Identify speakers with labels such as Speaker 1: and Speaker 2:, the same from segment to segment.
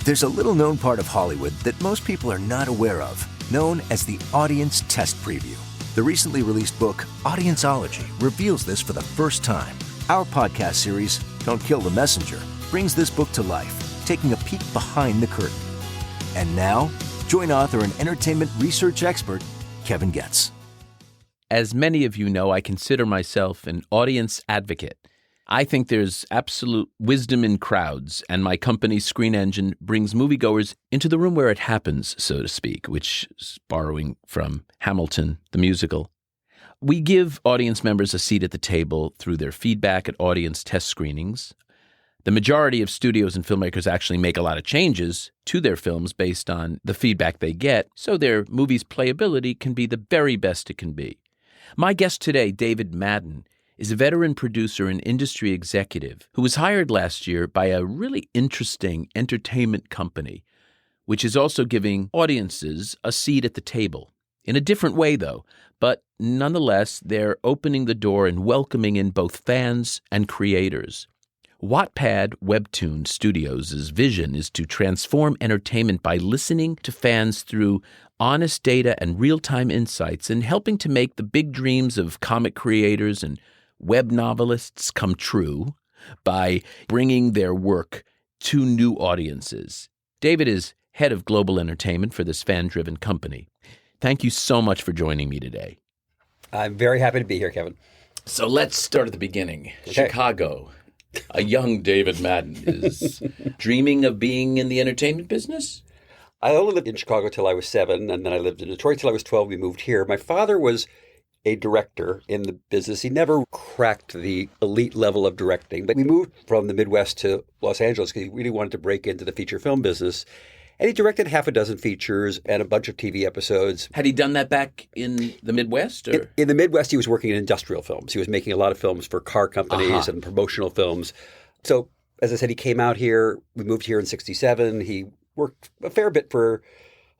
Speaker 1: There's a little-known part of Hollywood that most people are not aware of, known as the Audience Test Preview. The recently released book, Audienceology, reveals this for the first time. Our podcast series, Don't Kill the Messenger, brings this book to life, taking a peek behind the curtain. And now, join author and entertainment research expert, Kevin Goetz.
Speaker 2: As many of you know, I consider myself an audience advocate. I think there's absolute wisdom in crowds, and my company, Screen Engine, brings moviegoers into the room where it happens, so to speak, which is borrowing from Hamilton, the musical. We give audience members a seat at the table through their feedback at audience test screenings. The majority of studios and filmmakers actually make a lot of changes to their films based on the feedback they get, so their movie's playability can be the very best it can be. My guest today, David Madden, is a veteran producer and industry executive who was hired last year by a really interesting entertainment company, which is also giving audiences a seat at the table. In a different way, though, but nonetheless, they're opening the door and welcoming in both fans and creators. Wattpad WEBTOON Studios' vision is to transform entertainment by listening to fans through honest data and real-time insights and helping to make the big dreams of comic creators and web novelists come true by bringing their work to new audiences. David is head of global entertainment for this fan-driven company. Thank you so much for joining me today.
Speaker 3: I'm very happy to be here, Kevin.
Speaker 2: So let's start at the beginning. Okay. Chicago. A young David Madden is dreaming of being in the entertainment business?
Speaker 3: I only lived in Chicago till I was 7, and then I lived in Detroit till I was 12. We moved here. My father was a director in the business. He never cracked the elite level of directing, but we moved from the Midwest to Los Angeles because he really wanted to break into the feature film business. And he directed half a dozen features and a bunch of TV episodes.
Speaker 2: Had he done that back in the Midwest? Or?
Speaker 3: In the Midwest, he was working in industrial films. He was making a lot of films for car companies and promotional films. So, as I said, he came out here. We moved here in 1967. He worked a fair bit for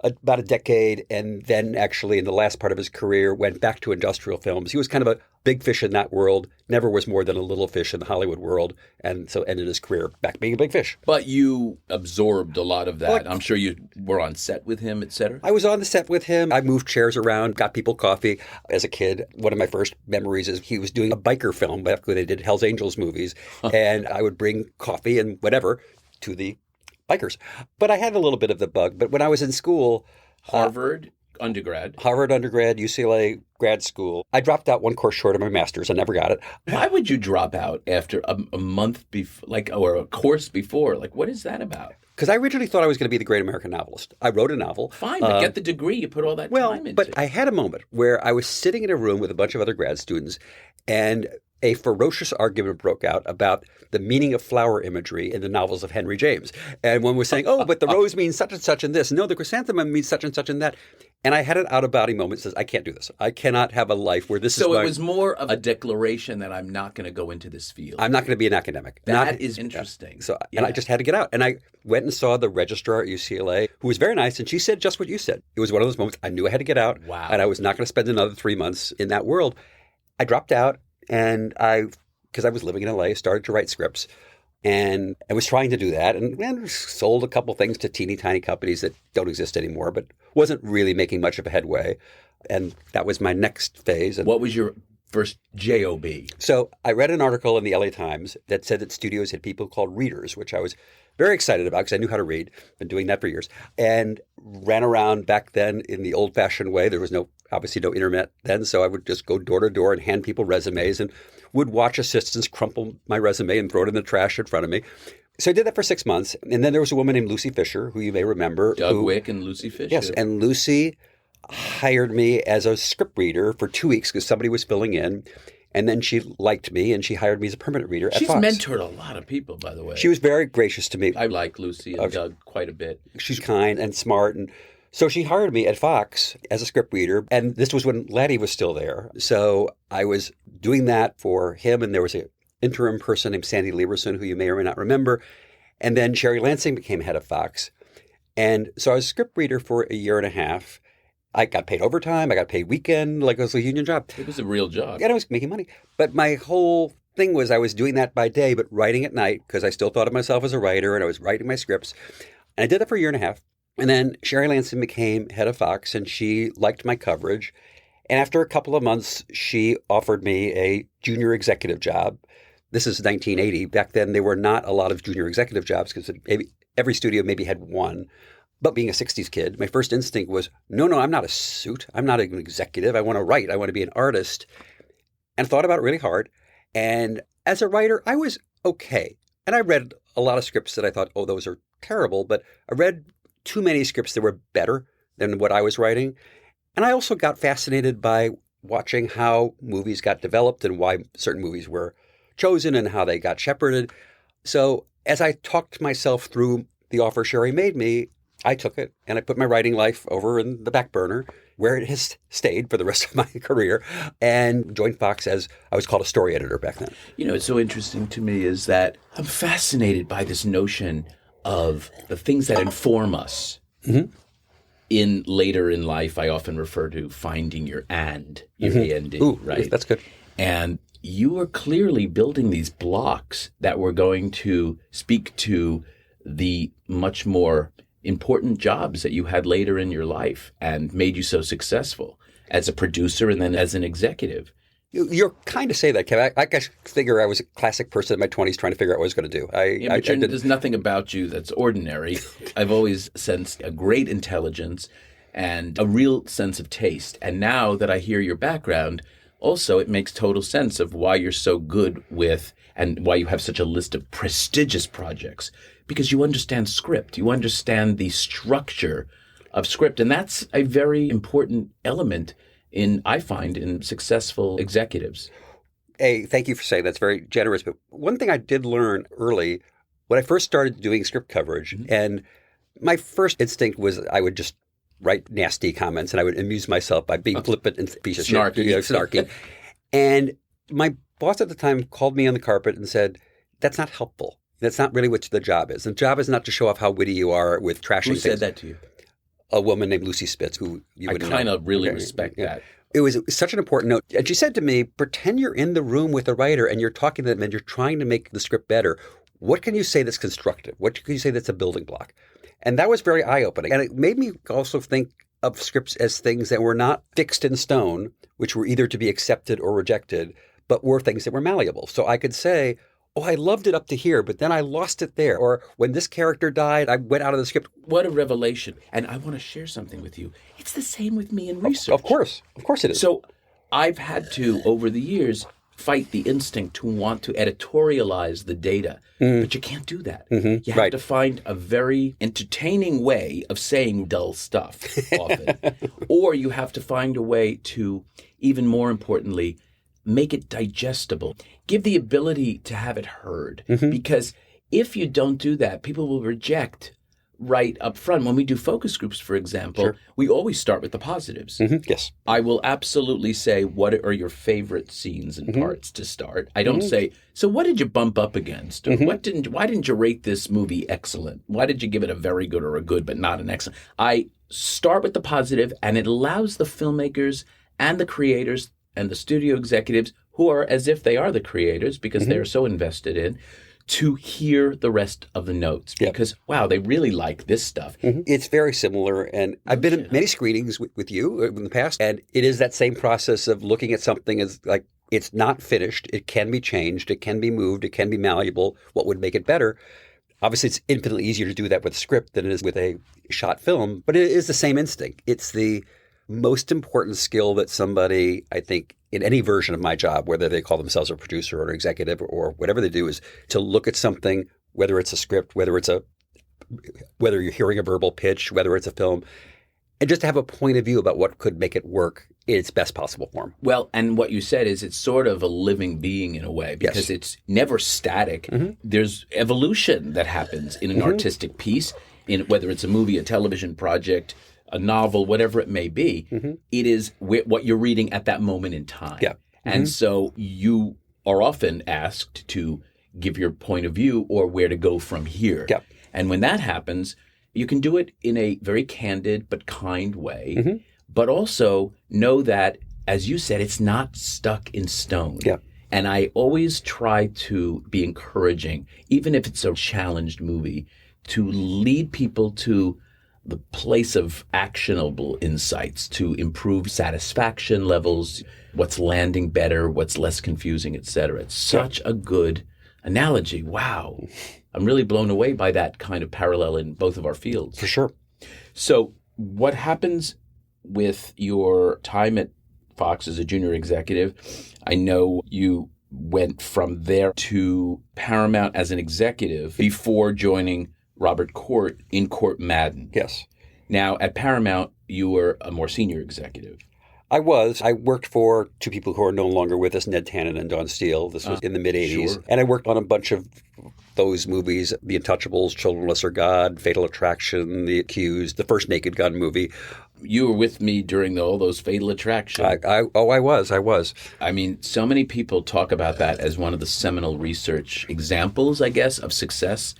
Speaker 3: about a decade, and then actually in the last part of his career went back to industrial films. He was kind of a big fish in that world, never was more than a little fish in the Hollywood world, and so ended his career back being a big fish.
Speaker 2: But you absorbed a lot of that. I'm sure you were on set with him, et cetera.
Speaker 3: I was on the set with him. I moved chairs around, got people coffee. As a kid, one of my first memories is he was doing a biker film back when they did Hell's Angels movies, and I would bring coffee and whatever to the bikers. But I had a little bit of the bug. But when I was in school...
Speaker 2: Harvard undergrad,
Speaker 3: UCLA grad school. I dropped out one course short of my master's. I never got it.
Speaker 2: Why would you drop out after a month before, or a course before? What is that about?
Speaker 3: Because I originally thought I was going to be the great American novelist. I wrote a novel.
Speaker 2: Fine, but get the degree. You put all that time into.
Speaker 3: But I had a moment where I was sitting in a room with a bunch of other grad students, and a ferocious argument broke out about the meaning of flower imagery in the novels of Henry James. And one was saying, oh, but the rose means such and such in this. No, the chrysanthemum means such and such in that. And I had an out-of-body moment that says, I can't do this. I cannot have a life where this is
Speaker 2: So it was more of a declaration that I'm not going to go into this field.
Speaker 3: I'm not going to be an academic.
Speaker 2: That is interesting.
Speaker 3: And I just had to get out. And I went and saw the registrar at UCLA, who was very nice, and she said just what you said. It was one of those moments I knew I had to get out.
Speaker 2: Wow.
Speaker 3: And I was not going to spend another 3 months in that world. I dropped out. And because I was living in LA, started to write scripts, and I was trying to do that, and sold a couple things to teeny tiny companies that don't exist anymore, but wasn't really making much of a headway. And that was my next phase. And
Speaker 2: what was your first job?
Speaker 3: So I read an article in the LA Times that said that studios had people called readers, which I was very excited about because I knew how to read. Been doing that for years, and ran around back then in the old-fashioned way. There was obviously no internet then, so I would just go door to door and hand people resumes and would watch assistants crumple my resume and throw it in the trash in front of me. So I did that for 6 months. And then there was a woman named Lucy Fisher, who you may remember.
Speaker 2: Doug Wick and Lucy Fisher.
Speaker 3: Yes, and Lucy hired me as a script reader for 2 weeks because somebody was filling in. And then she liked me, and she hired me as a permanent reader at Fox.
Speaker 2: She's mentored a lot of people, by the way.
Speaker 3: She was very gracious to me.
Speaker 2: I like Lucy and Doug quite a bit.
Speaker 3: She's kind and smart, and so she hired me at Fox as a script reader, and this was when Laddie was still there. So I was doing that for him, and there was an interim person named Sandy Lieberson, who you may or may not remember, and then Sherry Lansing became head of Fox. And so I was a script reader for a year and a half. I got paid overtime. I got paid weekend, like it was a union job.
Speaker 2: It was a real job.
Speaker 3: And I was making money. But my whole thing was I was doing that by day, but writing at night because I still thought of myself as a writer, and I was writing my scripts. And I did that for a year and a half. And then Sherry Lansing became head of Fox, and she liked my coverage. And after a couple of months, she offered me a junior executive job. This is 1980. Back then, there were not a lot of junior executive jobs because every studio maybe had one. But being a 60s kid, my first instinct was, no, I'm not a suit. I'm not an executive. I want to write. I want to be an artist. And thought about it really hard. And as a writer, I was okay. And I read a lot of scripts that I thought, oh, those are terrible. But I read too many scripts that were better than what I was writing. And I also got fascinated by watching how movies got developed and why certain movies were chosen and how they got shepherded. So as I talked myself through the offer Sherry made me, I took it and I put my writing life over in the back burner where it has stayed for the rest of my career and joined Fox as I was called a story editor back then.
Speaker 2: You know, it's so interesting to me is that I'm fascinated by this notion of the things that inform us. Mm-hmm. Later in life, I often refer to finding your AND, A-N-D, right?
Speaker 3: That's good.
Speaker 2: And you are clearly building these blocks that were going to speak to the much more important jobs that you had later in your life and made you so successful as a producer and then as an executive.
Speaker 3: You're kind of say that, Kevin. I figure I was a classic person in my 20s trying to figure out what I was going to do.
Speaker 2: There's nothing about you that's ordinary. I've always sensed a great intelligence and a real sense of taste. And now that I hear your background, also it makes total sense of why you're so good with and why you have such a list of prestigious projects. Because you understand script. You understand the structure of script. And that's a very important element I find in successful executives.
Speaker 3: Hey, thank you for saying that's very generous. But one thing I did learn early when I first started doing script coverage, and my first instinct was I would just write nasty comments and I would amuse myself by being flippant and piece of
Speaker 2: snarky.
Speaker 3: Shit, snarky. And my boss at the time called me on the carpet and said, that's not helpful. That's not really what the job is. The job is not to show off how witty you are with trashing things.
Speaker 2: Who said that to you?
Speaker 3: A woman named Lucy Spitz, who you would know.
Speaker 2: I kind of really respect that.
Speaker 3: It was such an important note. And she said to me, pretend you're in the room with a writer and you're talking to them and you're trying to make the script better. What can you say that's constructive? What can you say that's a building block? And that was very eye-opening. And it made me also think of scripts as things that were not fixed in stone, which were either to be accepted or rejected, but were things that were malleable. So I could say, oh, I loved it up to here, but then I lost it there. Or when this character died, I went out of the script.
Speaker 2: What a revelation. And I want to share something with you. It's the same with me in research.
Speaker 3: Of course it is.
Speaker 2: So I've had to, over the years, fight the instinct to want to editorialize the data. But you can't do that. You have to find a very entertaining way of saying dull stuff often. Or you have to find a way to, even more importantly, make it digestible. Give the ability to have it heard. Because if you don't do that, people will reject right up front. When we do focus groups, for example, we always start with the positives.
Speaker 3: Yes.
Speaker 2: I will absolutely say, what are your favorite scenes and parts to start? I don't say, so what did you bump up against? Or why didn't you rate this movie excellent? Why did you give it a very good or a good but not an excellent? I start with the positive, and it allows the filmmakers and the creators and the studio executives, who are as if they are the creators because they're so invested in, to hear the rest of the notes. Because, wow, they really like this stuff.
Speaker 3: It's very similar. And I've been in many screenings with you in the past, and it is that same process of looking at something as like, it's not finished. It can be changed. It can be moved. It can be malleable. What would make it better? Obviously, it's infinitely easier to do that with a script than it is with a shot film, but it is the same instinct. It's the most important skill that somebody, I think, in any version of my job, whether they call themselves a producer or an executive or whatever they do, is to look at something, whether it's a script, whether you're hearing a verbal pitch, whether it's a film, and just to have a point of view about what could make it work in its best possible form.
Speaker 2: Well, and what you said is it's sort of a living being in a way because it's never static. There's evolution that happens in an artistic piece, in whether it's a movie, a television project, a novel, whatever it may be. It is what you're reading at that moment in time. And so you are often asked to give your point of view or where to go from here. And when that happens, you can do it in a very candid but kind way, but also know that, as you said, it's not stuck in stone. And I always try to be encouraging, even if it's a challenged movie, to lead people to the place of actionable insights, to improve satisfaction levels, what's landing better, what's less confusing, et cetera. It's such a good analogy. Wow. I'm really blown away by that kind of parallel in both of our fields.
Speaker 3: For sure.
Speaker 2: So what happens with your time at Fox as a junior executive? I know you went from there to Paramount as an executive before joining Robert Court in Court Madden.
Speaker 3: Yes.
Speaker 2: Now, at Paramount, you were a more senior executive.
Speaker 3: I was. I worked for two people who are no longer with us, Ned Tannen and Don Steele. This was in the mid-'80s.
Speaker 2: Sure.
Speaker 3: And I worked on a bunch of those movies, The Untouchables, Children of Lesser God, Fatal Attraction, The Accused, the first Naked Gun movie.
Speaker 2: You were with me during all those Fatal Attraction.
Speaker 3: I was.
Speaker 2: I mean, so many people talk about that as one of the seminal research examples, I guess, of success,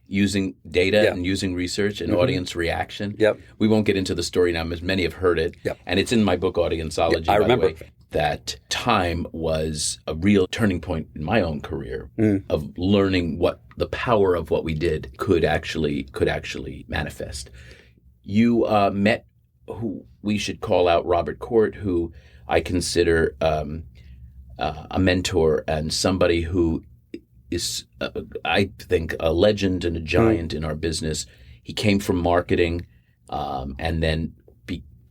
Speaker 2: using data and using research and audience reaction.
Speaker 3: Yep.
Speaker 2: We won't get into the story now, as many have heard it.
Speaker 3: Yep.
Speaker 2: And it's in my book, Audienceology,
Speaker 3: I
Speaker 2: by
Speaker 3: remember.
Speaker 2: the way, that time was a real turning point in my own career of learning what the power of what we did could actually manifest. You met who we should call out Robert Court, who I consider a mentor and somebody who is, I think, a legend and a giant in our business. He came from marketing and then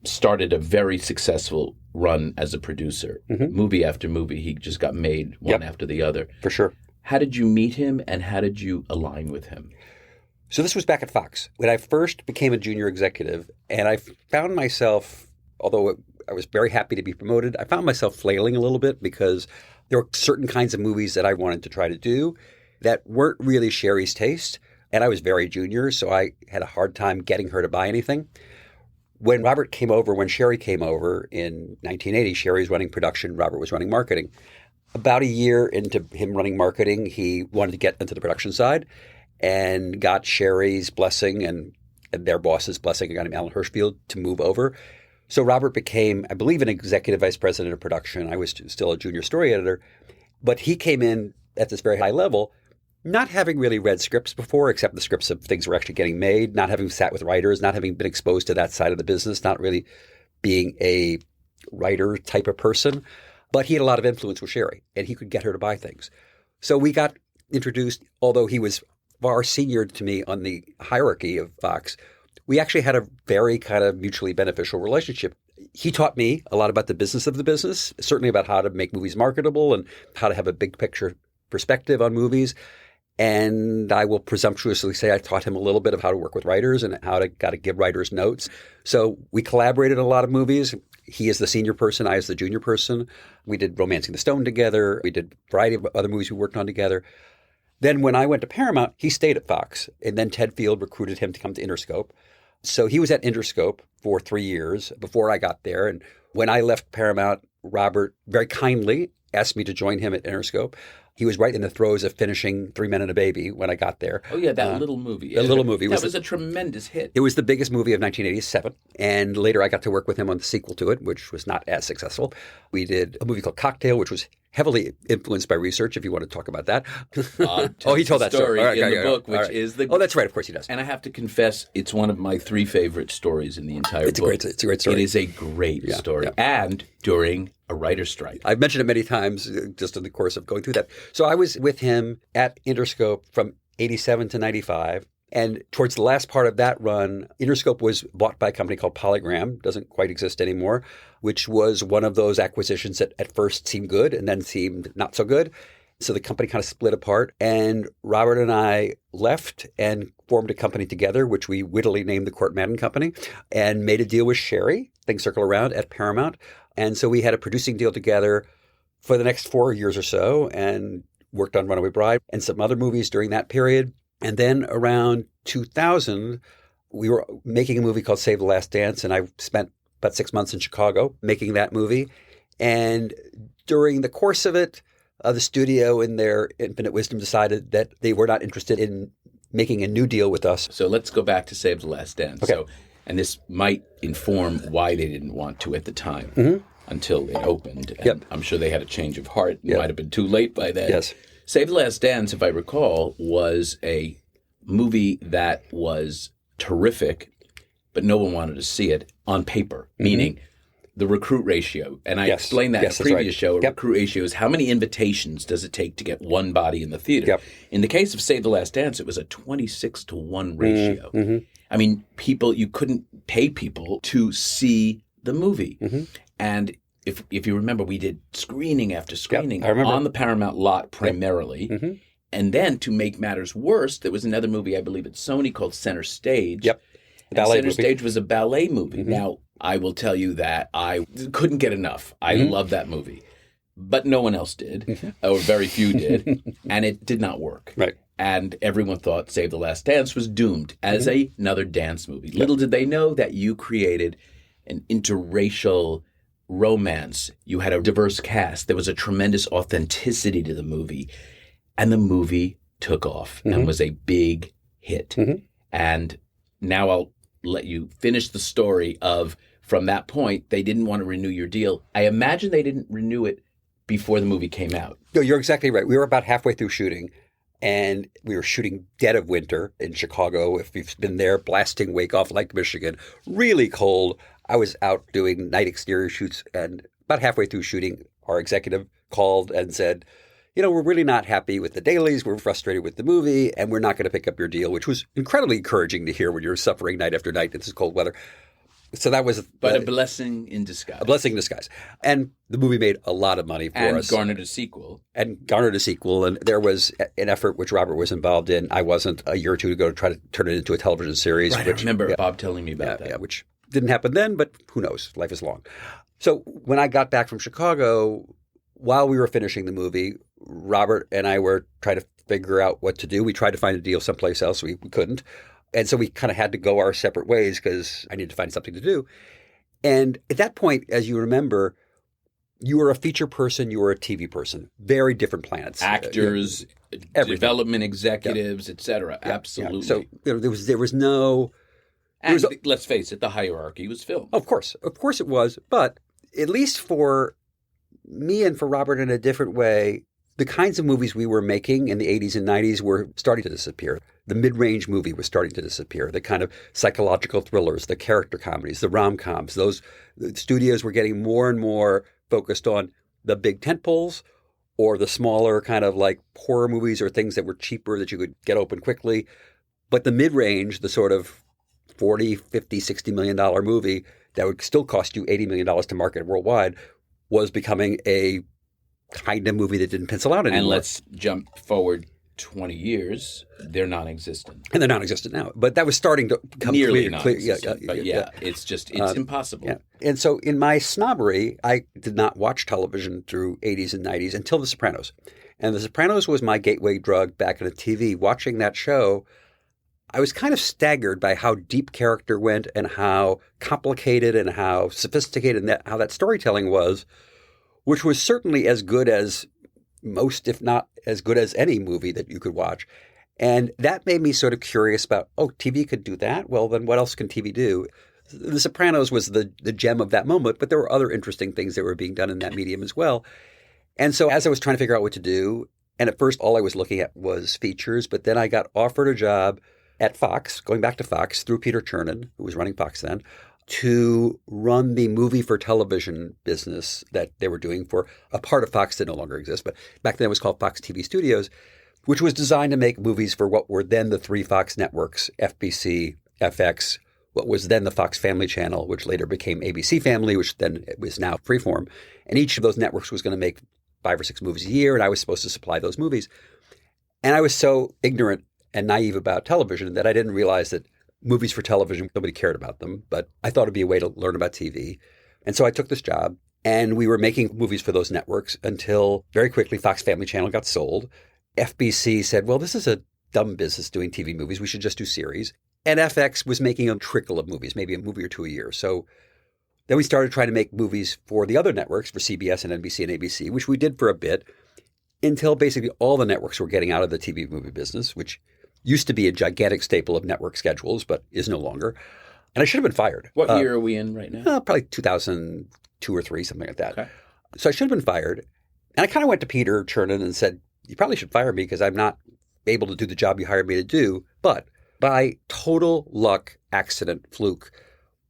Speaker 2: started a very successful run as a producer. Movie after movie, he just got made one after the other.
Speaker 3: For sure.
Speaker 2: How did you meet him and how did you align with him?
Speaker 3: So this was back at Fox when I first became a junior executive, and I found myself, although I was very happy to be promoted, I found myself flailing a little bit because there were certain kinds of movies that I wanted to try to do that weren't really Sherry's taste, and I was very junior, so I had a hard time getting her to buy anything. When Sherry came over in 1980, Sherry was running production, Robert was running marketing. About a year into him running marketing, he wanted to get into the production side and got Sherry's blessing and their boss's blessing, a guy named Alan Hirschfield, to move over. So Robert became, I believe, an executive vice president of production. I was still a junior story editor. But he came in at this very high level, not having really read scripts before, except the scripts of things that were actually getting made, not having sat with writers, not having been exposed to that side of the business, not really being a writer type of person. But he had a lot of influence with Sherry, and he could get her to buy things. So we got introduced, although he was far senior to me on the hierarchy of Fox, we actually had a very kind of mutually beneficial relationship. He taught me a lot about the business of the business, certainly about how to make movies marketable and how to have a big picture perspective on movies. And I will presumptuously say I taught him a little bit of how to work with writers and how to give writers notes. So we collaborated in a lot of movies. He is the senior person. I is the junior person. We did Romancing the Stone together. We did a variety of other movies we worked on together. Then when I went to Paramount, he stayed at Fox. And then Ted Field recruited him to come to Interscope. So he was at Interscope for 3 years before I got there. And when I left Paramount, Robert very kindly asked me to join him at Interscope. He was right in the throes of finishing 3 Men and a Baby when I got there.
Speaker 2: Oh, yeah, that little movie.
Speaker 3: The little movie.
Speaker 2: That was a tremendous hit.
Speaker 3: It was the biggest movie of 1987. And later I got to work with him on the sequel to it, which was not as successful. We did a movie called Cocktail, which was heavily influenced by research, if you want to talk about that. Oh, he told that story
Speaker 2: in the book, which is the...
Speaker 3: Oh, that's right. Of course he does.
Speaker 2: And I have to confess, it's one of my 3 favorite stories in the entire book.
Speaker 3: It's a great story.
Speaker 2: It is a great story. Yeah. And during a writer's strike.
Speaker 3: I've mentioned it many times just in the course of going through that. So I was with him at Interscope from 87 to 95. And towards the last part of that run, Interscope was bought by a company called Polygram, doesn't quite exist anymore, which was one of those acquisitions that at first seemed good and then seemed not so good. So the company kind of split apart. And Robert and I left and formed a company together, which we wittily named the Court Madden Company, and made a deal with Sherry, Things Circle Around, at Paramount. And so we had a producing deal together for the next 4 years or so and worked on Runaway Bride and some other movies during that period. And then around 2000, we were making a movie called Save the Last Dance, and I spent about 6 months in Chicago making that movie. And during the course of it, the studio, in their infinite wisdom, decided that they were not interested in making a new deal with us.
Speaker 2: So let's go back to Save the Last Dance.
Speaker 3: Okay.
Speaker 2: So, and this might inform why they didn't want to at the time until it opened. And I'm sure they had a change of heart. It might have been too late by then.
Speaker 3: Yes.
Speaker 2: Save the Last Dance, if I recall, was a movie that was terrific, but no one wanted to see it on paper, meaning the recruit ratio. And I explained that in a previous show. A recruit ratio is how many invitations does it take to get one body in the theater.
Speaker 3: Yep.
Speaker 2: In the case of Save the Last Dance, it was a 26-to-1 ratio. I mean, you couldn't pay people to see the movie. And if you remember, we did screening after screening on the Paramount lot primarily. And then to make matters worse, there was another movie, I believe at Sony, called Center Stage. Center Stage was a ballet movie. Now, I will tell you that I couldn't get enough. I love that movie. But no one else did, or very few did, and it did not work. Right. And everyone thought Save the Last Dance was doomed as another dance movie. Little did they know that you created an interracial romance. You had a diverse cast. There was a tremendous authenticity to the movie. And the movie took off and was a big hit. And now I'll let you finish the story of, from that point, they didn't want to renew your deal. I imagine they didn't renew it before the movie came out.
Speaker 3: No, you're exactly right. We were about halfway through shooting, and we were shooting dead of winter in Chicago. If you've been there, blasting wake off Lake Michigan, really cold. I was out doing night exterior shoots, and about halfway through shooting, our executive called and said, we're really not happy with the dailies. We're frustrated with the movie, and we're not going to pick up your deal, which was incredibly encouraging to hear when you're suffering night after night in this cold weather. So that was
Speaker 2: a blessing in disguise.
Speaker 3: A blessing in disguise. And the movie made a lot of money for us.
Speaker 2: And garnered a sequel.
Speaker 3: And there was an effort which Robert was involved in. I wasn't, a year or two ago, to try to turn it into a television series.
Speaker 2: Right, I remember Bob telling me about that.
Speaker 3: Yeah, which didn't happen then, but who knows? Life is long. So when I got back from Chicago, while we were finishing the movie, Robert and I were trying to figure out what to do. We tried to find a deal someplace else. We couldn't. And so we kind of had to go our separate ways because I needed to find something to do. And at that point, as you remember, you were a feature person, you were a TV person. Very different planets.
Speaker 2: Actors, development executives, et cetera. Absolutely.
Speaker 3: So there was no...
Speaker 2: And let's face it, the hierarchy was film.
Speaker 3: Of course it was. But at least for me and for Robert in a different way, the kinds of movies we were making in the 80s and 90s were starting to disappear. The mid-range movie was starting to disappear. The kind of psychological thrillers, the character comedies, the rom-coms, the studios were getting more and more focused on the big tentpoles or the smaller kind of like horror movies or things that were cheaper that you could get open quickly. But the mid-range, the sort of $40, $50, $60 million movie that would still cost you $80 million to market worldwide was becoming a kind of movie that didn't pencil out anymore.
Speaker 2: And let's jump forward 20 years. They're non-existent.
Speaker 3: And they're non-existent now. But that was starting to become
Speaker 2: nearly
Speaker 3: clear.
Speaker 2: non-existent. But it's impossible.
Speaker 3: Yeah. And so in my snobbery, I did not watch television through 80s and 90s until The Sopranos. And The Sopranos was my gateway drug back into TV. Watching that show, I was kind of staggered by how deep character went and how complicated and how sophisticated and how that storytelling was, which was certainly as good as most, if not as good as any movie that you could watch. And that made me sort of curious about, TV could do that? Well, then what else can TV do? The Sopranos was the gem of that moment, but there were other interesting things that were being done in that medium as well. And so as I was trying to figure out what to do, and at first all I was looking at was features, but then I got offered a job at Fox, going back to Fox, through Peter Chernin, who was running Fox then, to run the movie for television business that they were doing for a part of Fox that no longer exists. But back then it was called Fox TV Studios, which was designed to make movies for what were then the three Fox networks, FBC, FX, what was then the Fox Family Channel, which later became ABC Family, which then was now Freeform. And each of those networks was going to make 5 or 6 movies a year, and I was supposed to supply those movies. And I was so ignorant and naive about television that I didn't realize that movies for television, nobody cared about them, but I thought it'd be a way to learn about TV. And so I took this job, and we were making movies for those networks until very quickly Fox Family Channel got sold. FBC said, well, this is a dumb business doing TV movies. We should just do series. And FX was making a trickle of movies, maybe a movie or two a year. So then we started trying to make movies for the other networks, for CBS and NBC and ABC, which we did for a bit until basically all the networks were getting out of the TV movie business, which used to be a gigantic staple of network schedules, but is no longer. And I should have been fired.
Speaker 2: What year are we in right now?
Speaker 3: Probably 2002 or 3, something like that.
Speaker 2: Okay.
Speaker 3: So I should have been fired. And I kind of went to Peter Chernin and said, you probably should fire me because I'm not able to do the job you hired me to do. But by total luck, accident, fluke,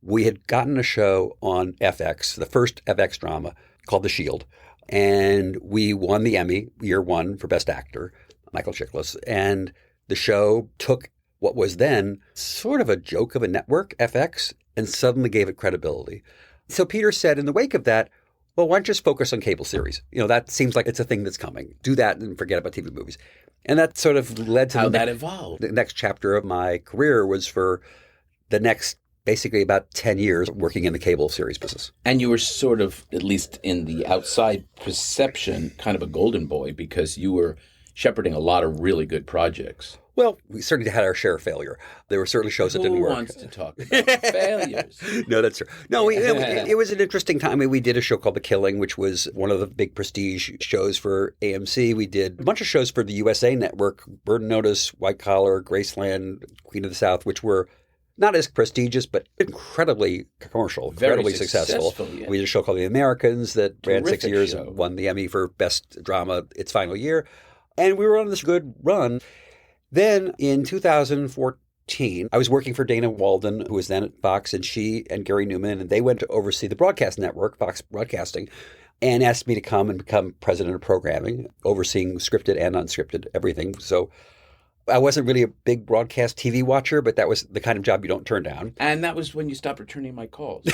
Speaker 3: we had gotten a show on FX, the first FX drama called The Shield. And we won the Emmy, year one, for Best Actor, Michael Chiklis. And the show took what was then sort of a joke of a network, FX, and suddenly gave it credibility. So Peter said in the wake of that, well, why don't you just focus on cable series? That seems like it's a thing that's coming. Do that and forget about TV movies. And that sort of led to
Speaker 2: how that evolved.
Speaker 3: The next chapter of my career was for the next basically about 10 years working in the cable series business.
Speaker 2: And you were sort of, at least in the outside perception, kind of a golden boy because you were shepherding a lot of really good projects.
Speaker 3: Well, we certainly had our share of failure. There were certainly shows that didn't work.
Speaker 2: Who wants to talk about failures?
Speaker 3: No, that's true. No, it was an interesting time. We did a show called The Killing, which was one of the big prestige shows for AMC. We did a bunch of shows for the USA Network, Bird Notice, White Collar, Graceland, Queen of the South, which were not as prestigious, but incredibly commercial, incredibly successful. Yeah. We did a show called The Americans that ran 6 years and won the Emmy for Best Drama its final year. And we were on this good run. Then in 2014, I was working for Dana Walden, who was then at Fox, and she and Gary Newman, and they went to oversee the broadcast network, Fox Broadcasting, and asked me to come and become president of programming, overseeing scripted and unscripted everything. So I wasn't really a big broadcast TV watcher, but that was the kind of job you don't turn down.
Speaker 2: And that was when you stopped returning my calls.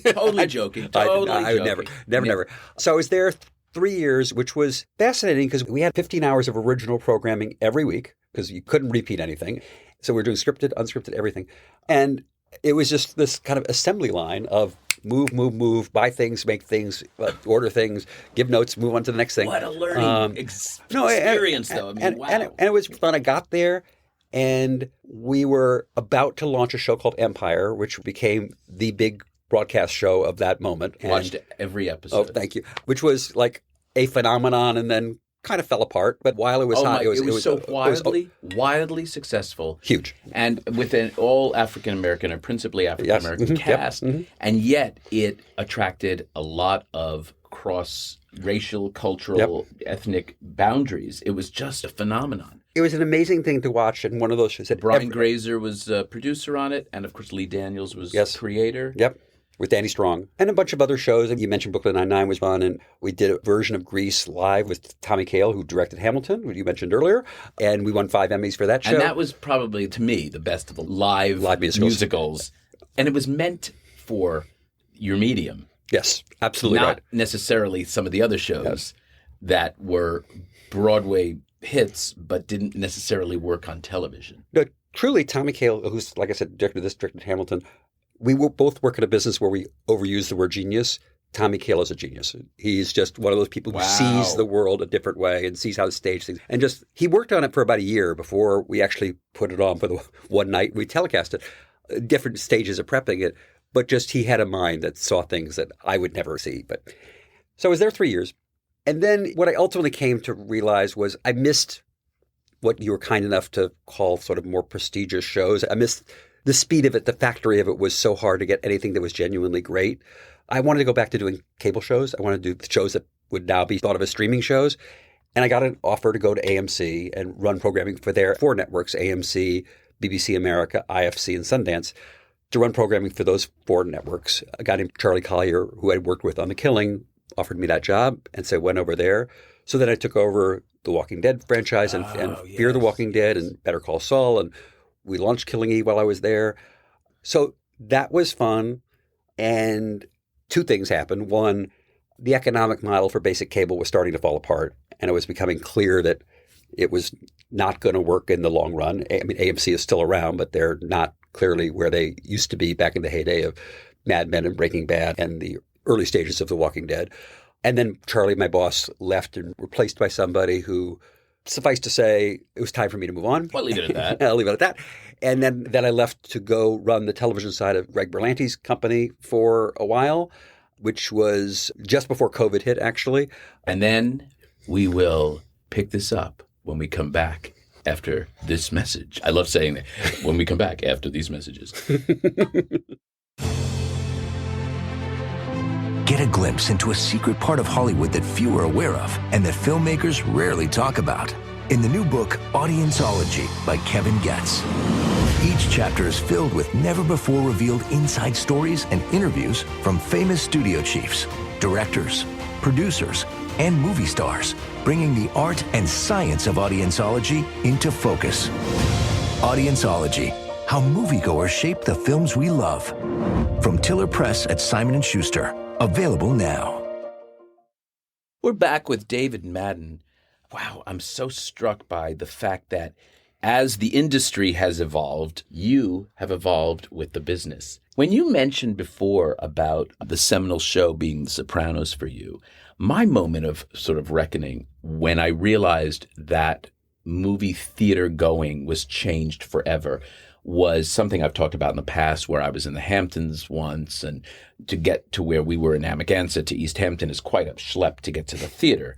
Speaker 2: Totally joking. Totally
Speaker 3: I would never. So I was there 3 years, which was fascinating because we had 15 hours of original programming every week because you couldn't repeat anything. So we were doing scripted, unscripted, everything. And it was just this kind of assembly line of move, buy things, make things, order things, give notes, move on to the next thing.
Speaker 2: What a learning experience, though. Wow.
Speaker 3: And it was fun. I got there, and we were about to launch a show called Empire, which became the big broadcast show of that moment.
Speaker 2: Watched every episode.
Speaker 3: Oh, thank you. Which was like a phenomenon, and then kind of fell apart. But while it was hot,
Speaker 2: it was so wildly successful.
Speaker 3: Huge.
Speaker 2: And with an all African-American or principally African-American cast. Yep. Mm-hmm. And yet it attracted a lot of cross-racial, cultural, ethnic boundaries. It was just a phenomenon.
Speaker 3: It was an amazing thing to watch. And one of those shows that
Speaker 2: Brian Grazer was a producer on it. And of course, Lee Daniels was creator.
Speaker 3: Yep. With Danny Strong and a bunch of other shows. And you mentioned Brooklyn Nine-Nine was fun. And we did a version of Grease live with Tommy Kail, who directed Hamilton, who you mentioned earlier. And we won 5 Emmys for that show.
Speaker 2: And that was probably, to me, the best of the live musicals. And it was meant for your medium.
Speaker 3: Yes, absolutely
Speaker 2: Not necessarily some of the other shows that were Broadway hits, but didn't necessarily work on television.
Speaker 3: No, truly, Tommy Kail, who's, like I said, directed Hamilton, we will both work in a business where we overuse the word genius. Tommy Kail is a genius. He's just one of those people who sees the world a different way and sees how to stage things. And he worked on it for about a year before we actually put it on for the one night we telecast it. Different stages of prepping it. But he had a mind that saw things that I would never see. So I was there 3 years. And then what I ultimately came to realize was I missed what you were kind enough to call sort of more prestigious shows. I missed the speed of it, the factory of it was so hard to get anything that was genuinely great. I wanted to go back to doing cable shows. I wanted to do shows that would now be thought of as streaming shows. And I got an offer to go to AMC and run programming for their 4 networks, AMC, BBC America, IFC, and Sundance, to run programming for those 4 networks. A guy named Charlie Collier, who I'd worked with on The Killing, offered me that job, and so I went over there. So then I took over the Walking Dead franchise and Fear the Walking Dead and Better Call Saul, and we launched Killing Eve while I was there. So that was fun. And 2 things happened. One, the economic model for basic cable was starting to fall apart. And it was becoming clear that it was not going to work in the long run. I mean, AMC is still around, but they're not clearly where they used to be back in the heyday of Mad Men and Breaking Bad and the early stages of The Walking Dead. And then Charlie, my boss, left and replaced by somebody who, suffice to say, it was time for me to move on.
Speaker 2: Well, leave it at that.
Speaker 3: I'll leave it at that. And then I left to go run the television side of Greg Berlanti's company for a while, which was just before COVID hit, actually.
Speaker 2: And then we will pick this up when we come back after this message. I love saying that. When we come back after these messages.
Speaker 1: Get a glimpse into a secret part of Hollywood that few are aware of and that filmmakers rarely talk about. in the new book, Audienceology by Kevin Goetz. Each chapter is filled with never-before-revealed inside stories and interviews from famous studio chiefs, directors, producers, and movie stars, bringing the art and science of audienceology into focus. Audienceology, how moviegoers shape the films we love. From Tiller Press at Simon & Schuster, available now.
Speaker 2: We're back with David Madden. Wow, I'm so struck by the fact that as the industry has evolved, you have evolved with the business. When you mentioned before about the seminal show being The Sopranos for you, my moment of sort of reckoning when I realized that movie theater going was changed forever was something I've talked about in the past, where I was in the Hamptons once, and to get to where we were in Amagansett to East Hampton is quite a schlep to get to the theater.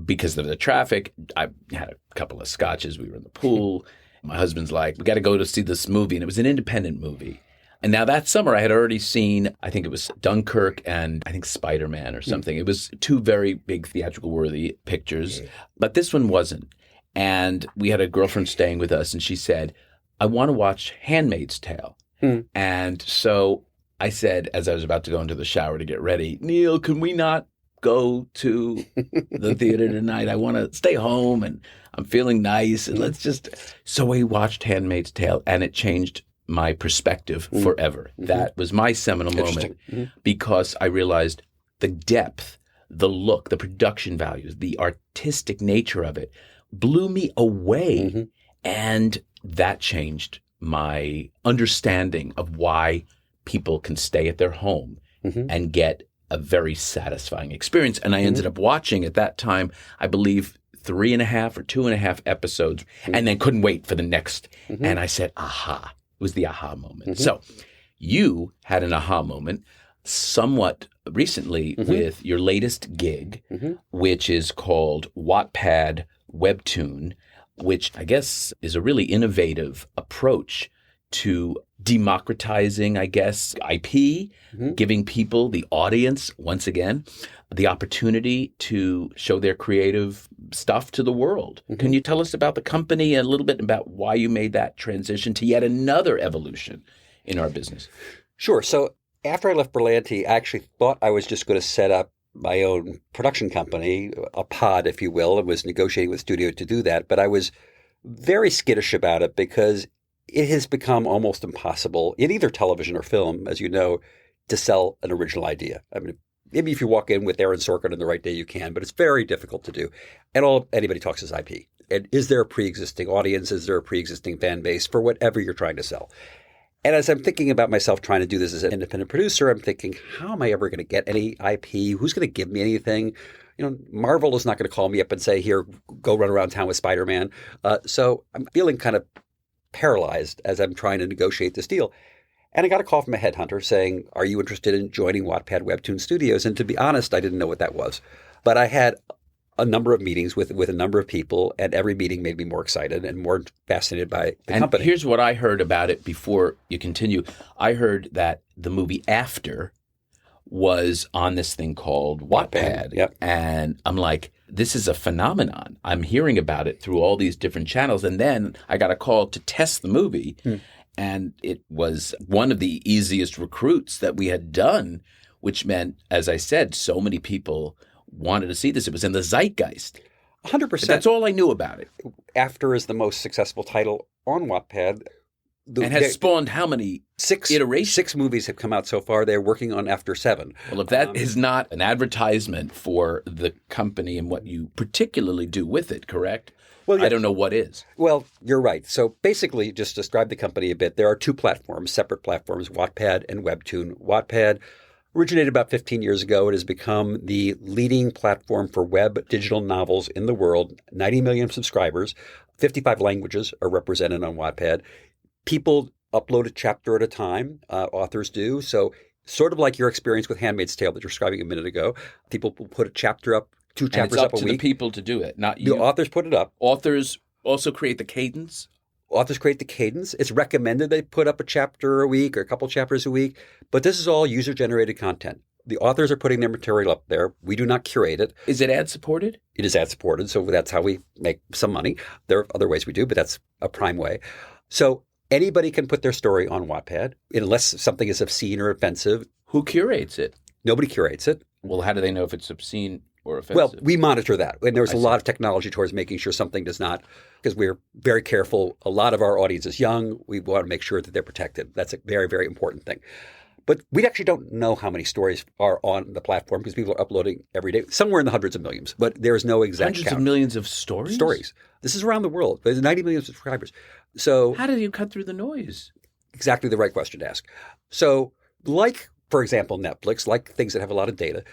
Speaker 2: Because of the traffic, I had a couple of scotches. We were in the pool. My husband's like, we got to go to see this movie. And it was an independent movie. And now that summer I had already seen, I think it was Dunkirk and I think Spider-Man or something. It was two very big theatrical worthy pictures, but this one wasn't. And we had a girlfriend staying with us and she said, I want to watch Handmaid's Tale. And so I said, as I was about to go into the shower to get ready, Neil, can we not go to the theater tonight? I want to stay home and I'm feeling nice and let's just. So we watched Handmaid's Tale and it changed my perspective forever. That was my seminal moment because I realized the depth, the look, the production values, the artistic nature of it blew me away. And that changed my understanding of why people can stay at their home and get a very satisfying experience. And I ended up watching at that time, I believe, 3.5 or 2.5 episodes and then couldn't wait for the next. And I said, aha. It was the aha moment. So you had an aha moment somewhat recently with your latest gig, which is called Wattpad WEBTOON, which I guess is a really innovative approach to democratizing, I guess, IP, giving people, the audience, once again, the opportunity to show their creative stuff to the world. Can you tell us about the company and a little bit about why you made that transition to yet another evolution in our business?
Speaker 3: Sure. So after I left Berlanti, I actually thought I was just going to set up my own production company, a pod, if you will, and was negotiating with studio to do that. But I was very skittish about it because it has become almost impossible in either television or film, as you know, to sell an original idea. I mean, maybe if you walk in with Aaron Sorkin on the right day, you can, but it's very difficult to do. And all anybody talks is IP. And is there a pre-existing audience? Is there a pre-existing fan base for whatever you're trying to sell? And as I'm thinking about myself trying to do this as an independent producer, I'm thinking, how am I ever going to get any IP? Who's going to give me anything? You know, Marvel is not going to call me up and say, here, go run around town with Spider-Man. So I'm feeling kind of paralyzed as I'm trying to negotiate this deal. And I got a call from a headhunter saying, are you interested in joining Wattpad WEBTOON Studios? And to be honest, I didn't know what that was. But I had a number of meetings with a number of people, and every meeting made me more excited and more fascinated by the company.
Speaker 2: Here's what I heard about it before you continue. I heard that the movie After was on this thing called Wattpad.
Speaker 3: Yep.
Speaker 2: And I'm like, this is a phenomenon. I'm hearing about it through all these different channels. And then I got a call to test the movie. And it was one of the easiest recruits that we had done, which meant, as I said, so many people wanted to see this. It was in the zeitgeist.
Speaker 3: 100%.
Speaker 2: That's all I knew about it.
Speaker 3: After is the most successful title on Wattpad.
Speaker 2: And has spawned how many iterations?
Speaker 3: 6 movies have come out so far. They're working on After 7.
Speaker 2: Well, if that is not an advertisement for the company and what you particularly do with it, correct? Well, yeah. I don't know what is.
Speaker 3: Well, you're right. So basically, just describe the company a bit. There are 2 platforms, separate platforms, Wattpad and WEBTOON. Wattpad originated about 15 years ago. It has become the leading platform for web digital novels in the world. 90 million subscribers. 55 languages are represented on Wattpad. People upload a chapter at a time. Authors do. So sort of like your experience with Handmaid's Tale that you were describing a minute ago. People will put a chapter up, 2 chapters up a week.
Speaker 2: And it's up to the people to do it, not you.
Speaker 3: The authors put it up.
Speaker 2: Authors also create the cadence?
Speaker 3: Authors create the cadence. It's recommended they put up a chapter a week or a couple chapters a week. But this is all user-generated content. The authors are putting their material up there. We do not curate it.
Speaker 2: Is it ad-supported?
Speaker 3: It is ad-supported, so that's how we make some money. There are other ways we do, but that's a prime way. So anybody can put their story on Wattpad, unless something is obscene or offensive.
Speaker 2: Who curates it?
Speaker 3: Nobody curates it.
Speaker 2: Well, how do they know if it's obscene or offensive?
Speaker 3: Well, we monitor that. And there's a lot of technology towards making sure something does not, because we're very careful. A lot of our audience is young. We want to make sure that they're protected. That's a very, very important thing. But we actually don't know how many stories are on the platform because people are uploading every day, somewhere in the hundreds of millions. But there's no exact
Speaker 2: Hundreds
Speaker 3: count.
Speaker 2: of millions of stories?
Speaker 3: Stories. This is around the world. There's 90 million subscribers. So
Speaker 2: how do you cut through the noise?
Speaker 3: Exactly the right question to ask. So like, for example, Netflix, like things that have a lot of data,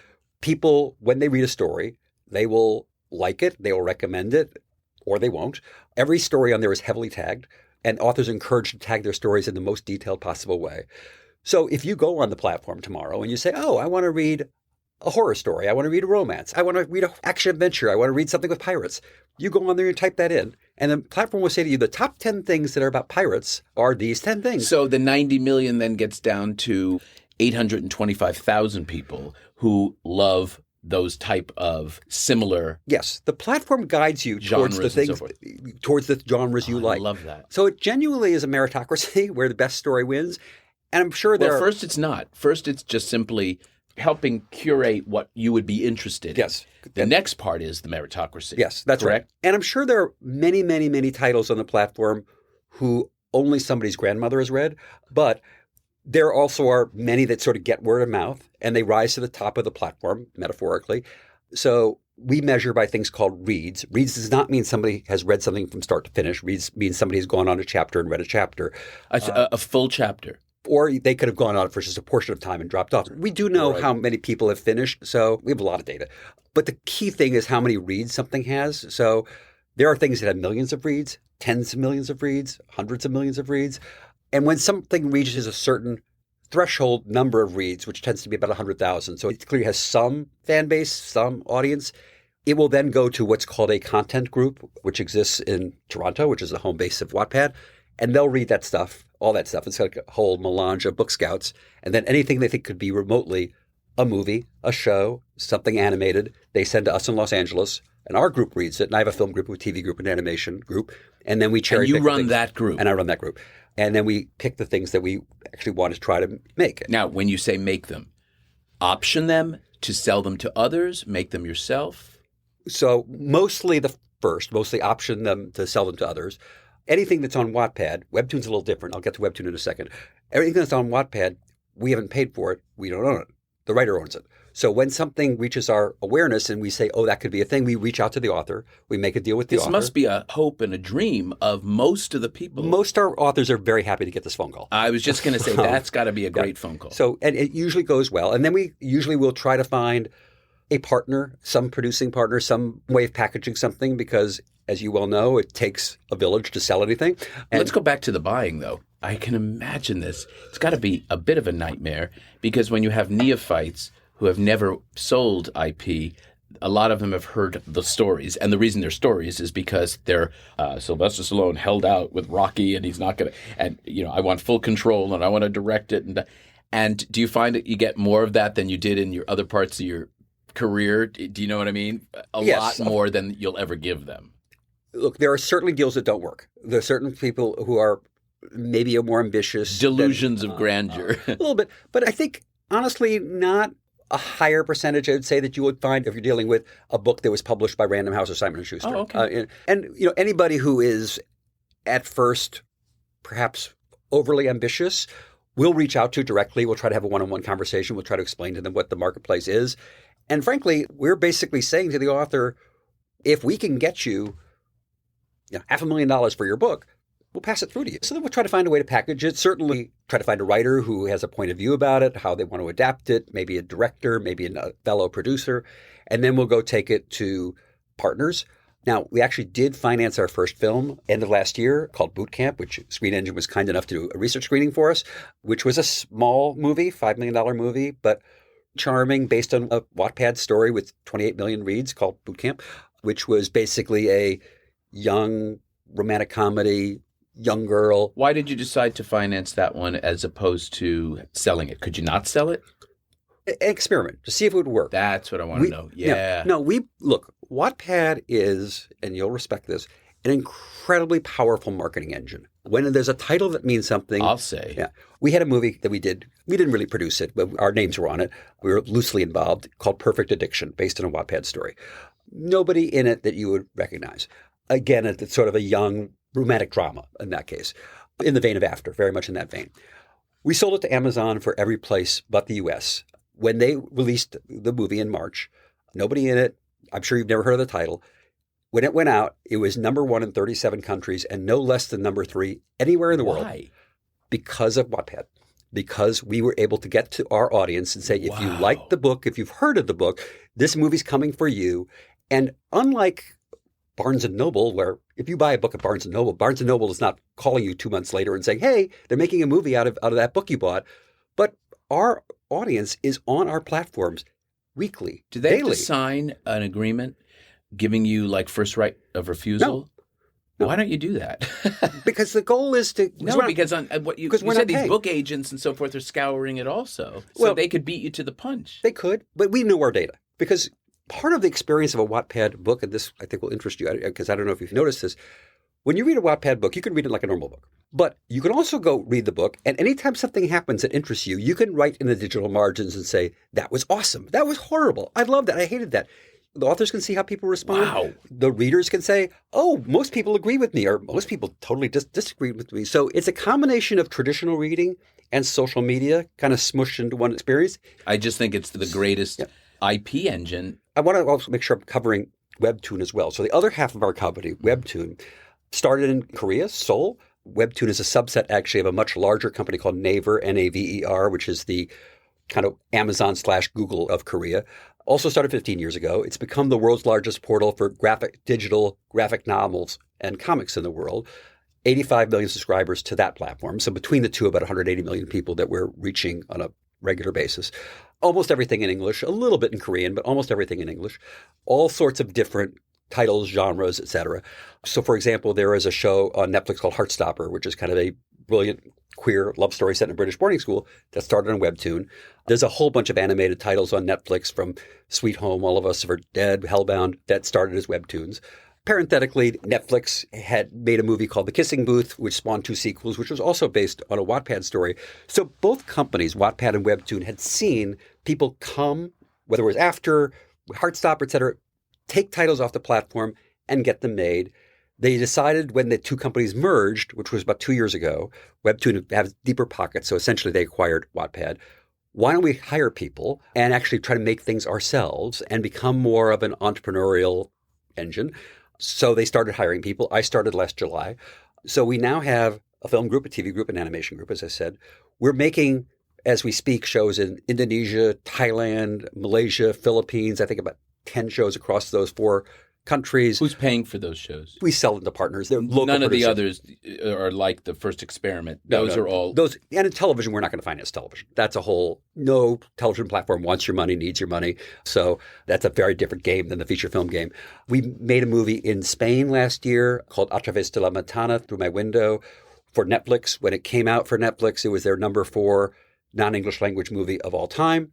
Speaker 3: people, when they read a story, they will like it, they will recommend it, or they won't. Every story on there is heavily tagged, and authors are encouraged to tag their stories in the most detailed possible way. So if you go on the platform tomorrow and you say, oh, I want to read a horror story, I want to read a romance, I want to read an action adventure, I want to read something with pirates, you go on there and type that in, and the platform will say to you, the top 10 things that are about pirates are these 10 things.
Speaker 2: So the 90 million then gets down to 825,000 people who love those type of similar
Speaker 3: Yes, the platform guides you towards the things, towards the genres you like.
Speaker 2: I love that.
Speaker 3: So it genuinely is a meritocracy where the best story wins. And I'm sure there
Speaker 2: Well, first it's not. First it's just simply helping curate what you would be interested in.
Speaker 3: Yes.
Speaker 2: The next part is the meritocracy.
Speaker 3: Yes, that's
Speaker 2: correct?
Speaker 3: right. And I'm sure there are many, many, many titles on the platform who only somebody's grandmother has read. But there also are many that sort of get word of mouth and they rise to the top of the platform, metaphorically. So we measure by things called reads. Reads does not mean somebody has read something from start to finish. Reads means somebody has gone on a chapter and read a chapter.
Speaker 2: A full chapter.
Speaker 3: Or they could have gone on for just a portion of time and dropped off. We do know how many people have finished, so we have a lot of data. But the key thing is how many reads something has. So there are things that have millions of reads, tens of millions of reads, hundreds of millions of reads. And when something reaches a certain threshold number of reads, which tends to be about 100,000, so it clearly has some fan base, some audience, it will then go to what's called a content group, which exists in Toronto, which is the home base of Wattpad. And they'll read that stuff, all that stuff. It's like a whole melange of book scouts. And then anything they think could be remotely a movie, a show, something animated, they send to us in Los Angeles. And our group reads it. And I have a film group, a TV group, an animation group. And then we cherry pick.
Speaker 2: And you run that group.
Speaker 3: And I run that group. And then we pick the things that we actually want to try to make.
Speaker 2: Now, when you say make them, option them to sell them to others, make them yourself?
Speaker 3: So mostly the first, mostly option them to sell them to others. Anything that's on Wattpad, Webtoon's a little different. I'll get to Webtoon in a second. Everything that's on Wattpad, we haven't paid for it. We don't own it. The writer owns it. So when something reaches our awareness and we say, oh, that could be a thing, we reach out to the author. We make a deal with the author.
Speaker 2: This must be a hope and a dream of most of the people.
Speaker 3: Most of our authors are very happy to get this phone call.
Speaker 2: I was just going to say, that's got to be a great phone call.
Speaker 3: So, and it usually goes well. And then we usually will try to find a partner, some producing partner, some way of packaging something because, as you well know, it takes a village to sell anything. And
Speaker 2: let's go back to the buying, though. I can imagine this. It's got to be a bit of a nightmare because when you have neophytes who have never sold IP, a lot of them have heard the stories. And the reason they're stories is because they're Sylvester Stallone held out with Rocky and he's not going to – and, you know, I want full control and I want to direct it. And do you find that you get more of that than you did in your other parts of your career? Do you know what I mean?
Speaker 3: Yes.
Speaker 2: Lot more than you'll ever give them.
Speaker 3: Look, there are certainly deals that don't work. There are certain people who are maybe more ambitious.
Speaker 2: Delusions of grandeur.
Speaker 3: A little bit. But I think, honestly, not a higher percentage, I would say, that you would find if you're dealing with a book that was published by Random House or Simon & Schuster.
Speaker 2: Oh, okay.
Speaker 3: And you know, anybody who is at first perhaps overly ambitious, we'll reach out to directly. We'll try to have a one-on-one conversation. We'll try to explain to them what the marketplace is. And frankly, we're basically saying to the author, if we can get you $500,000 for your book, we'll pass it through to you. So then we'll try to find a way to package it. Certainly try to find a writer who has a point of view about it, how they want to adapt it, maybe a director, maybe a fellow producer. And then we'll go take it to partners. Now, we actually did finance our first film end of last year called Boot Camp, which Screen Engine was kind enough to do a research screening for us, which was a small movie, $5 million movie, but charming, based on a Wattpad story with 28 million reads called Boot Camp, which was basically a young romantic comedy, young girl.
Speaker 2: Why did you decide to finance that one as opposed to selling it? Could you not sell it?
Speaker 3: An experiment to see if it would work.
Speaker 2: That's what I want to know. Yeah.
Speaker 3: Look, Wattpad is, and you'll respect this, an incredibly powerful marketing engine. When there's a title that means something.
Speaker 2: I'll say.
Speaker 3: Yeah. We had a movie that we did. We didn't really produce it, but our names were on it. We were loosely involved, called Perfect Addiction, based on a Wattpad story. Nobody in it that you would recognize. Again, it's sort of a young romantic drama in that case, in the vein of After, very much in that vein. We sold it to Amazon for every place but the U.S. When they released the movie in March, nobody in it, I'm sure you've never heard of the title. When it went out, it was number 1 in 37 countries and no less than number 3 anywhere in the world.
Speaker 2: Why?
Speaker 3: Because of Wattpad. Because we were able to get to our audience and say, if you like the book, if you've heard of the book, this movie's coming for you. And unlike Barnes & Noble, where if you buy a book at Barnes & Noble is not calling you 2 months later and saying, hey, they're making a movie out of that book you bought. But our audience is on our platforms weekly,
Speaker 2: Do they
Speaker 3: daily.
Speaker 2: have to sign an agreement giving you like first right of refusal?
Speaker 3: No.
Speaker 2: Why don't you do that?
Speaker 3: Because the goal is to...
Speaker 2: Because on what you
Speaker 3: we're
Speaker 2: said,
Speaker 3: not
Speaker 2: these
Speaker 3: paying.
Speaker 2: book agents and so forth are scouring it also. So
Speaker 3: Well,
Speaker 2: they could beat you to the punch.
Speaker 3: They could, but we know our data. Because part of the experience of a Wattpad book, and this I think will interest you, because I don't know if you've noticed this, when you read a Wattpad book, you can read it like a normal book. But you can also go read the book, and anytime something happens that interests you, you can write in the digital margins and say, that was awesome. That was horrible. I loved that. I hated that. The authors can see how people respond.
Speaker 2: Wow.
Speaker 3: The readers can say, oh, most people agree with me, or most people totally disagree with me. So it's a combination of traditional reading and social media kind of smushed into one experience.
Speaker 2: I just think it's the greatest IP engine.
Speaker 3: I want to also make sure I'm covering WEBTOON as well. So the other half of our company, WEBTOON, started in Korea, Seoul. WEBTOON is a subset actually of a much larger company called Naver, Naver, which is the kind of Amazon/Google of Korea. Also started 15 years ago. It's become the world's largest portal for digital graphic novels and comics in the world. 85 million subscribers to that platform. So between the two, about 180 million people that we're reaching on a regular basis. Almost everything in English, a little bit in Korean, but almost everything in English. All sorts of different titles, genres, etc. So, for example, there is a show on Netflix called Heartstopper, which is kind of a brilliant queer love story set in a British boarding school that started on WEBTOON. There's a whole bunch of animated titles on Netflix, from Sweet Home, All of Us Are Dead, Hellbound, that started as WEBTOONs. Parenthetically, Netflix had made a movie called The Kissing Booth, which spawned 2 sequels, which was also based on a Wattpad story. So both companies, Wattpad and WEBTOON, had seen people come, whether it was after, Heartstopper, et cetera, take titles off the platform and get them made. They decided when the two companies merged, which was about 2 years ago, WEBTOON has deeper pockets, so essentially they acquired Wattpad. Why don't we hire people and actually try to make things ourselves and become more of an entrepreneurial engine? So they started hiring people. I started last July. So we now have a film group, a TV group, an animation group, as I said. We're making, as we speak, shows in Indonesia, Thailand, Malaysia, Philippines. I think about 10 shows across those 4 countries.
Speaker 2: Who's paying for those shows?
Speaker 3: We sell them to partners. They're local
Speaker 2: None of the
Speaker 3: producers.
Speaker 2: others are like The First Experiment.
Speaker 3: No,
Speaker 2: Those are all...
Speaker 3: Those, and in television, we're not going to finance television. That's a whole, no television platform wants your money, needs your money. So that's a very different game than the feature film game. We made a movie in Spain last year called A Través de la Ventana, Through My Window, for Netflix. When it came out for Netflix, it was their number 4 non-English language movie of all time.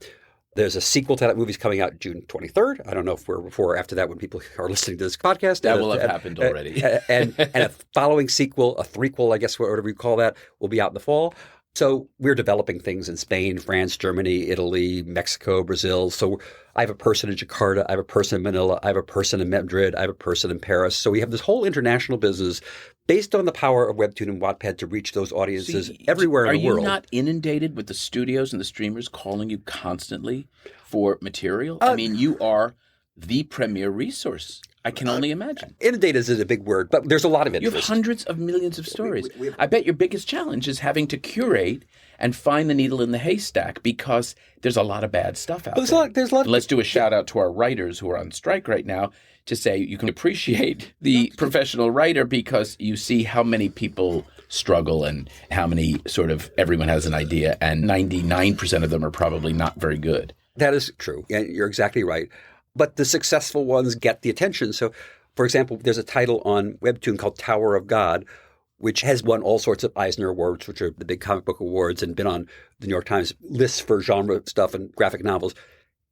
Speaker 3: There's a sequel to that movie coming out June 23rd. I don't know if we're before or after that when people are listening to this podcast.
Speaker 2: That will have happened already.
Speaker 3: and a following sequel, a threequel, I guess, whatever you call that, will be out in the fall. So we're developing things in Spain, France, Germany, Italy, Mexico, Brazil. So I have a person in Jakarta. I have a person in Manila. I have a person in Madrid. I have a person in Paris. So we have this whole international business based on the power of WEBTOON and Wattpad to reach those audiences everywhere in the world.
Speaker 2: Are you not inundated with the studios and the streamers calling you constantly for material? I mean, you are the premier resource. I can only imagine.
Speaker 3: Inundated is a big word, but there's a lot of interest.
Speaker 2: You have hundreds of millions of stories. I bet your biggest challenge is having to curate and find the needle in the haystack because there's a lot of bad stuff out there.
Speaker 3: There's a lot.
Speaker 2: Let's do a shout out to our writers who are on strike right now to say you can appreciate the professional writer because you see how many people struggle and how many sort of everyone has an idea and 99% of them are probably not very good.
Speaker 3: That is true. And you're exactly right. But the successful ones get the attention. So, for example, there's a title on WEBTOON called Tower of God, which has won all sorts of Eisner Awards, which are the big comic book awards, and been on the New York Times lists for genre stuff and graphic novels.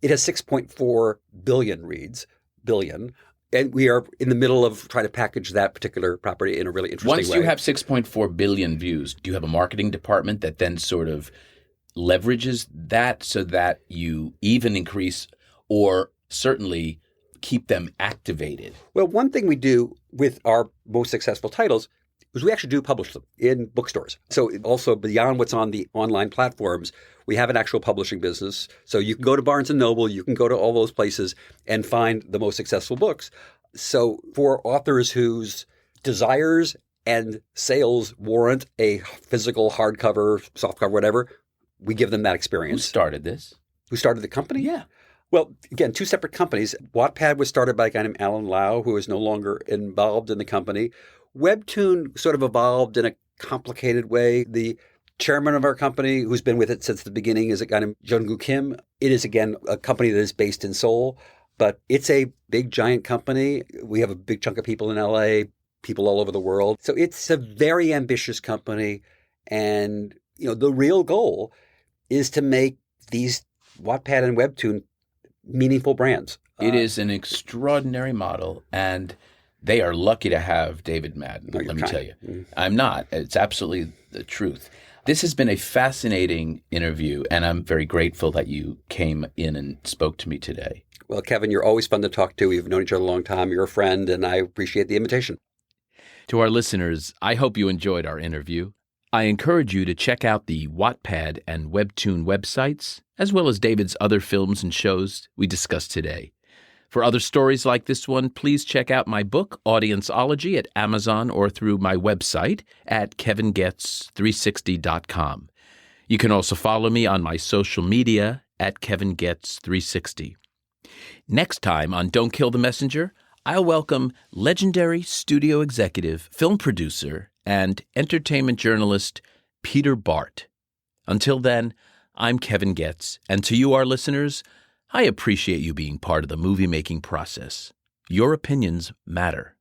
Speaker 3: It has 6.4 billion reads, and we are in the middle of trying to package that particular property in a really interesting way.
Speaker 2: Once you have 6.4 billion views, do you have a marketing department that then sort of leverages that so that you even increase or certainly keep them activated?
Speaker 3: Well, one thing we do with our most successful titles is we actually do publish them in bookstores. So also beyond what's on the online platforms, we have an actual publishing business. So you can go to Barnes & Noble, you can go to all those places and find the most successful books. So for authors whose desires and sales warrant a physical hardcover, softcover, whatever, we give them that experience.
Speaker 2: Who started this?
Speaker 3: Who started the company?
Speaker 2: Yeah.
Speaker 3: Well, again, two separate companies. Wattpad was started by a guy named Alan Lau, who is no longer involved in the company. WEBTOON sort of evolved in a complicated way. The chairman of our company, who's been with it since the beginning, is a guy named Jung-Gu Kim. It is, again, a company that is based in Seoul, but it's a big, giant company. We have a big chunk of people in LA, people all over the world. So it's a very ambitious company. And, the real goal is to make these Wattpad and WEBTOON meaningful brands.
Speaker 2: It is an extraordinary model, and they are lucky to have David Madden, let me tell you. Mm. I'm not. It's absolutely the truth. This has been a fascinating interview, and I'm very grateful that you came in and spoke to me today.
Speaker 3: Well, Kevin, you're always fun to talk to. We've known each other a long time. You're a friend, and I appreciate the invitation.
Speaker 2: To our listeners, I hope you enjoyed our interview. I encourage you to check out the Wattpad and WEBTOON websites, as well as David's other films and shows we discussed today. For other stories like this one, please check out my book, Audienceology, at Amazon or through my website at kevingetz360.com. You can also follow me on my social media at kevingetz360. Next time on Don't Kill the Messenger, I'll welcome legendary studio executive, film producer, and entertainment journalist Peter Bart. Until then, I'm Kevin Getz, and to you, our listeners, I appreciate you being part of the movie-making process. Your opinions matter.